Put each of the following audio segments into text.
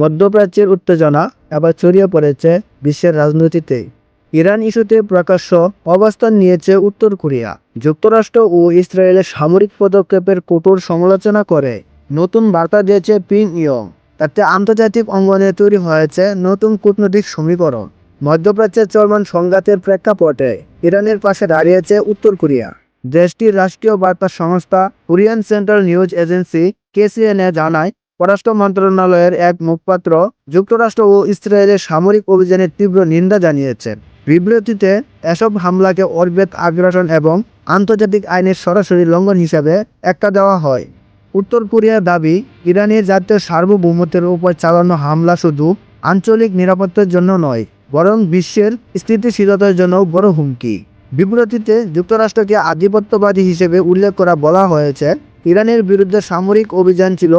মধ্যপ্রাচ্যের উত্তেজনা এবার ছড়িয়ে পড়েছে বিশ্বের রাজনীতিতে। ইরান ইস্যুতে প্রকাশ্য অবস্থান নিয়েছে উত্তর কোরিয়া। যুক্তরাষ্ট্র ও ইসরায়েলের সামরিক পদক্ষেপের কঠোর সমালোচনা করে নতুন বার্তা দিয়েছে পিয়ংইয়ং। তাতে আন্তর্জাতিক অঙ্গনে তৈরি হয়েছে নতুন কূটনৈতিক সমীকরণ। মধ্যপ্রাচ্যের চলমান সংঘাতের প্রেক্ষাপটে ইরানের পাশে দাঁড়িয়েছে উত্তর কোরিয়া। দেশটির রাষ্ট্রীয় বার্তা সংস্থা Korean central news agency KCNA জানায়, পররাষ্ট্র মন্ত্রণালয়ের এক মুখপাত্র যুক্তরাষ্ট্র ও ইসরায়েলের সামরিক অভিযানের তীব্র নিন্দা জানিয়েছেন। বিবৃতিতে এসব হামলাকে অর্বেত আগ্রাসন এবং আন্তর্জাতিক আইনের সরাসরি লঙ্ঘন হিসেবে একটা দেওয়া হয়। উত্তর কোরিয়ার দাবি, ইরানের জাতীয় সার্বভৌমত্বের উপর চালানো হামলা শুধু আঞ্চলিক নিরাপত্তার জন্য নয়, বরং বিশ্বের স্থিতিশীলতার জন্য বড় হুমকি। বিবৃতিতে যুক্তরাষ্ট্রকে আধিপত্যবাদী হিসেবে উল্লেখ করা বলা হয়েছে, ইরানের বিরুদ্ধে সামরিক অভিযান ছিল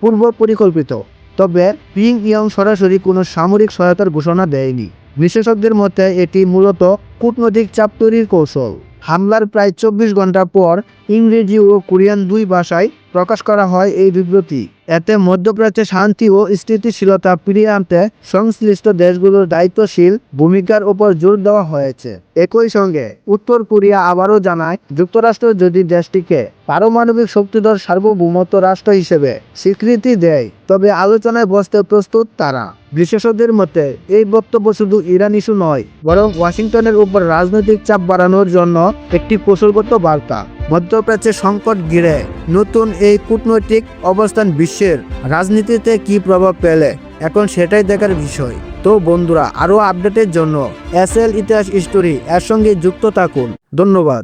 পূর্ব পরিকল্পিত, তবে পিয়ংইয়ং সরাসরি কোনো সামরিক সহায়তার ঘোষণা দেয়নি। বিশেষজ্ঞদের মতে এটি মূলত কূটনৈতিক চাপ তৈরির কৌশল। হামলার প্রায় 24 ঘন্টা পর ইংরেজি ও কোরিয়ান দুই ভাষায় প্রকাশ করা হয় এই বিবৃতি। এতে মধ্যপ্রাচ্যে শান্তি ও স্থিতিশীলতা ফিরিয়ে আনতে সংশ্লিষ্ট দেশগুলোর দায়িত্বশীল ভূমিকার উপর জোর দেওয়া হয়েছে। একই সঙ্গে উত্তর কোরিয়া আবারও জানায়, যুক্তরাষ্ট্র যদি দেশটিকে পারমাণবিক শক্তিধর সার্বভৌমত্ব রাষ্ট্র হিসেবে স্বীকৃতি দেয়, তবে আলোচনায় বসতে প্রস্তুত তারা। বিশেষজ্ঞদের মতে এই বক্তব্য শুধু ইরান ইস্যু নয়, বরং ওয়াশিংটনের উপর রাজনৈতিক চাপ বাড়ানোর জন্য একটি কৌশলগত বার্তা। মধ্যপ্রাচ্যের সংকট ঘিরে নতুন এই কূটনৈতিক অবস্থান বিশ্বের রাজনীতিতে কী প্রভাব ফেলে, এখন সেটাই দেখার বিষয়। তো বন্ধুরা, আরও আপডেটের জন্য SL ইতিহাস স্টোরি এর সঙ্গে যুক্ত থাকুন। ধন্যবাদ।